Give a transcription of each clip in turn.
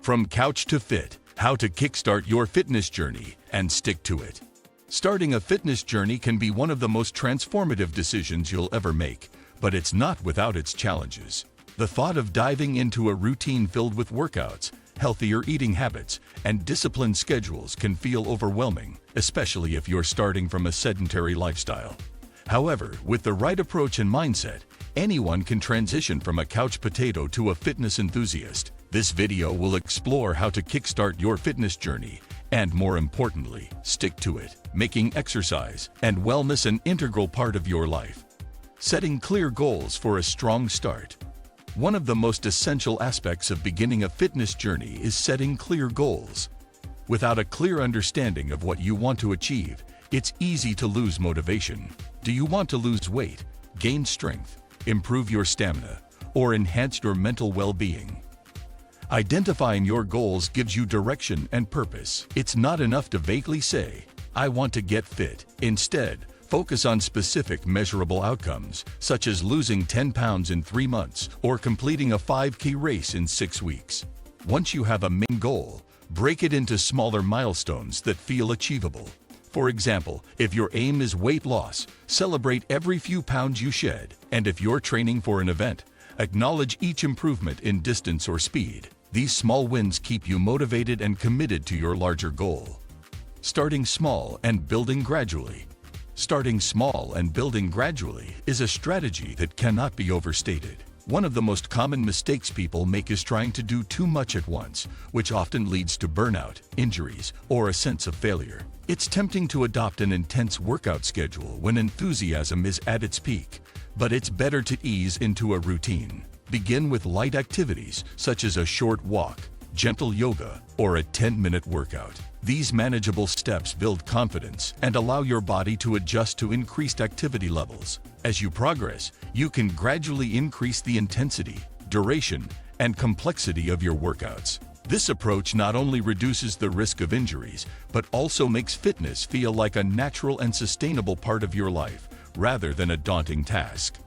From couch to fit, how to kickstart your fitness journey and stick to it. Starting a fitness journey can be one of the most transformative decisions you'll ever make, but it's not without its challenges. The thought of diving into a routine filled with workouts, healthier eating habits, and disciplined schedules can feel overwhelming, especially if you're starting from a sedentary lifestyle. However, with the right approach and mindset, anyone can transition from a couch potato to a fitness enthusiast. This video will explore how to kickstart your fitness journey and, more importantly, stick to it, making exercise and wellness an integral part of your life. Setting clear goals for a strong start. One of the most essential aspects of beginning a fitness journey is setting clear goals. Without a clear understanding of what you want to achieve, it's easy to lose motivation. Do you want to lose weight, gain strength, improve your stamina, or enhance your mental well-being? Identifying your goals gives you direction and purpose. It's not enough to vaguely say, "I want to get fit." Instead, focus on specific measurable outcomes, such as losing 10 pounds in 3 months or completing a 5K race in 6 weeks. Once you have a main goal, break it into smaller milestones that feel achievable. For example, if your aim is weight loss, celebrate every few pounds you shed. And if you're training for an event, acknowledge each improvement in distance or speed. These small wins keep you motivated and committed to your larger goal. Starting small and building gradually. Starting small and building gradually is a strategy that cannot be overstated. One of the most common mistakes people make is trying to do too much at once, which often leads to burnout, injuries, or a sense of failure. It's tempting to adopt an intense workout schedule when enthusiasm is at its peak, but it's better to ease into a routine. Begin with light activities such as a short walk, gentle yoga, or a 10-minute workout. These manageable steps build confidence and allow your body to adjust to increased activity levels. As you progress, you can gradually increase the intensity, duration, and complexity of your workouts. This approach not only reduces the risk of injuries, but also makes fitness feel like a natural and sustainable part of your life, rather than a daunting task.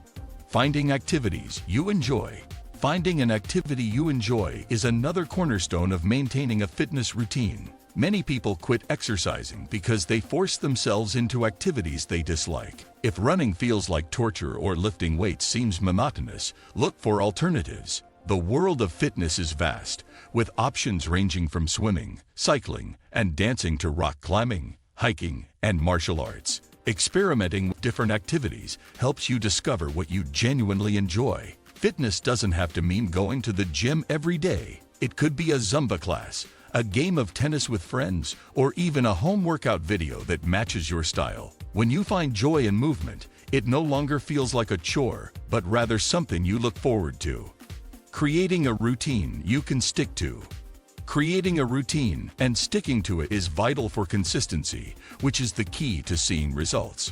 Finding activities you enjoy. Finding an activity you enjoy is another cornerstone of maintaining a fitness routine. Many people quit exercising because they force themselves into activities they dislike. If running feels like torture or lifting weights seems monotonous, look for alternatives. The world of fitness is vast, with options ranging from swimming, cycling, and dancing to rock climbing, hiking, and martial arts. Experimenting with different activities helps you discover what you genuinely enjoy. Fitness doesn't have to mean going to the gym every day. It could be a Zumba class, a game of tennis with friends, or even a home workout video that matches your style. When you find joy in movement, it no longer feels like a chore, but rather something you look forward to. Creating a routine you can stick to. Creating a routine and sticking to it is vital for consistency, which is the key to seeing results.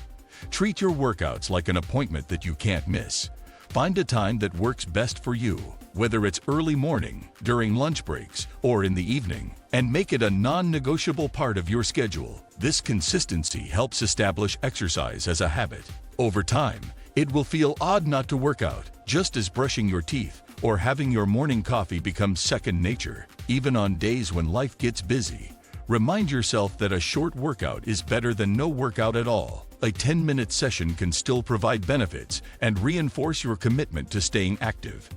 Treat your workouts like an appointment that you can't miss. Find a time that works best for you, whether it's early morning, during lunch breaks, or in the evening, and make it a non-negotiable part of your schedule. This consistency helps establish exercise as a habit. Over time, it will feel odd not to work out, just as brushing your teeth or having your morning coffee becomes second nature. Even on days when life gets busy, remind yourself that a short workout is better than no workout at all. A 10-minute session can still provide benefits and reinforce your commitment to staying active.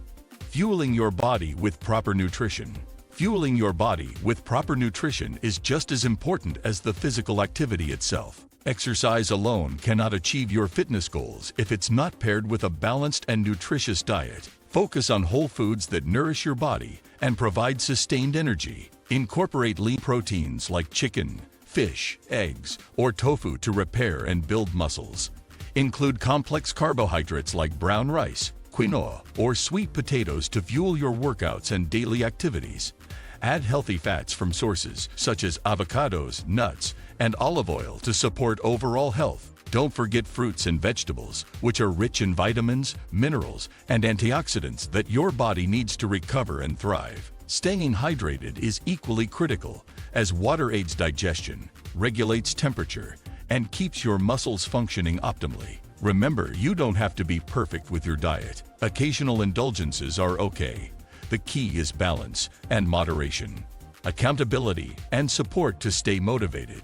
Fueling your body with proper nutrition. Fueling your body with proper nutrition is just as important as the physical activity itself. Exercise alone cannot achieve your fitness goals if it's not paired with a balanced and nutritious diet. Focus on whole foods that nourish your body and provide sustained energy. Incorporate lean proteins like chicken, fish, eggs, or tofu to repair and build muscles. Include complex carbohydrates like brown rice, quinoa, or sweet potatoes to fuel your workouts and daily activities. Add healthy fats from sources such as avocados, nuts, and olive oil to support overall health. Don't forget fruits and vegetables, which are rich in vitamins, minerals, and antioxidants that your body needs to recover and thrive. Staying hydrated is equally critical, as water aids digestion, regulates temperature, and keeps your muscles functioning optimally. Remember, you don't have to be perfect with your diet. Occasional indulgences are okay. the key is balance and moderation, accountability and support to stay motivated.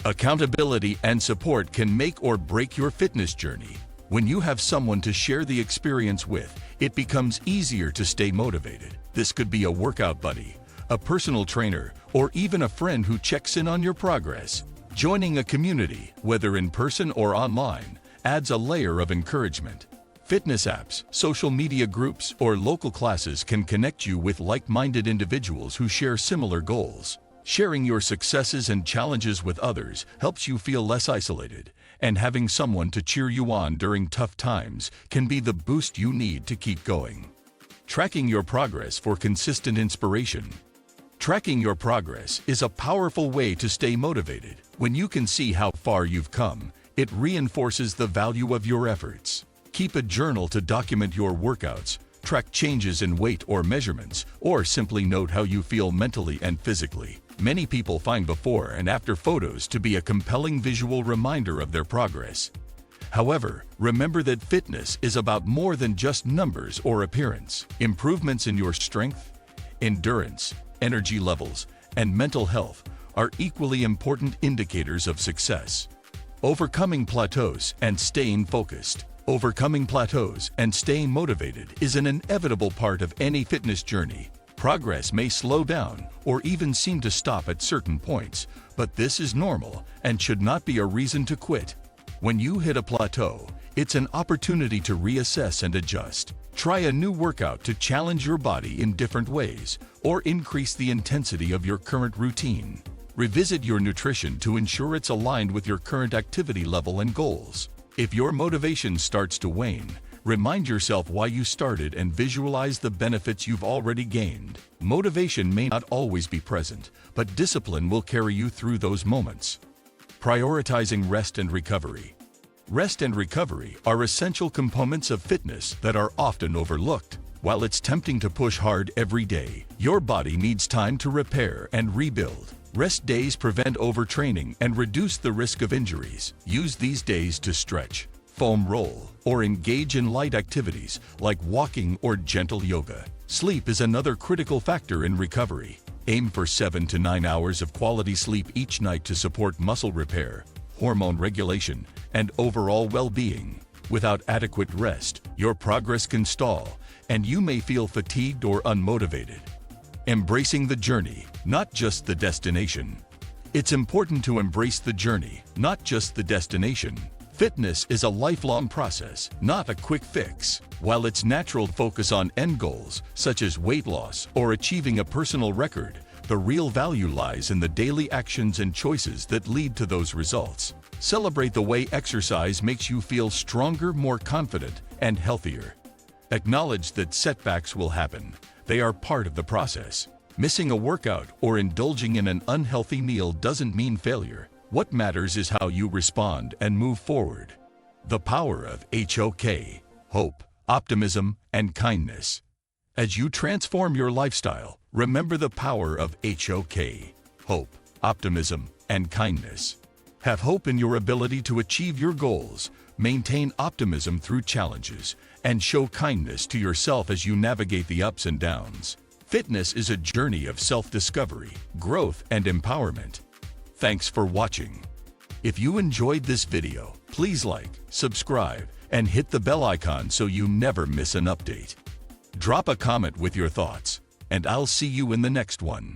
Accountability and support can make or break your fitness journey. When you have someone to share the experience with, it becomes easier to stay motivated. This could be a workout buddy, a personal trainer, or even a friend who checks in on your progress. Joining a community, whether in person or online, adds a layer of encouragement. Fitness apps, social media groups, or local classes can connect you with like-minded individuals who share similar goals. Sharing your successes and challenges with others helps you feel less isolated, and having someone to cheer you on during tough times can be the boost you need to keep going. Tracking your progress for consistent inspiration. Tracking your progress is a powerful way to stay motivated. When you can see how far you've come, it reinforces the value of your efforts. Keep a journal to document your workouts, track changes in weight or measurements, or simply note how you feel mentally and physically. Many people find before and after photos to be a compelling visual reminder of their progress. However, remember that fitness is about more than just numbers or appearance. Improvements in your strength, endurance, energy levels, and mental health are equally important indicators of success. Overcoming plateaus and staying focused. Overcoming plateaus and staying motivated is an inevitable part of any fitness journey. Progress may slow down or even seem to stop at certain points, but this is normal and should not be a reason to quit. When you hit a plateau, it's an opportunity to reassess and adjust. Try a new workout to challenge your body in different ways, or increase the intensity of your current routine. Revisit your nutrition to ensure it's aligned with your current activity level and goals. If your motivation starts to wane, remind yourself why you started and visualize the benefits you've already gained. Motivation may not always be present, but discipline will carry you through those moments. Prioritizing rest and recovery. Rest and recovery are essential components of fitness that are often overlooked. While it's tempting to push hard every day, your body needs time to repair and rebuild. Rest days prevent overtraining and reduce the risk of injuries. Use these days to stretch, foam roll, or engage in light activities like walking or gentle yoga. Sleep is another critical factor in recovery. Aim for 7 to 9 hours of quality sleep each night to support muscle repair, hormone regulation, and overall well-being. Without adequate rest, your progress can stall, and you may feel fatigued or unmotivated. Embracing the journey, not just the destination. It's important to embrace the journey, not just the destination. Fitness is a lifelong process, not a quick fix. While it's natural to focus on end goals, such as weight loss or achieving a personal record, the real value lies in the daily actions and choices that lead to those results. Celebrate the way exercise makes you feel stronger, more confident, and healthier. Acknowledge that setbacks will happen. They are part of the process. Missing a workout or indulging in an unhealthy meal doesn't mean failure. What matters is how you respond and move forward. The power of HOK, hope, optimism, and kindness. As you transform your lifestyle, remember the power of HOK, hope, optimism, and kindness. Have hope in your ability to achieve your goals, maintain optimism through challenges, and show kindness to yourself as you navigate the ups and downs. Fitness is a journey of self-discovery, growth, and empowerment. Thanks for watching. If you enjoyed this video, please like, subscribe, and hit the bell icon so you never miss an update. Drop a comment with your thoughts, and I'll see you in the next one.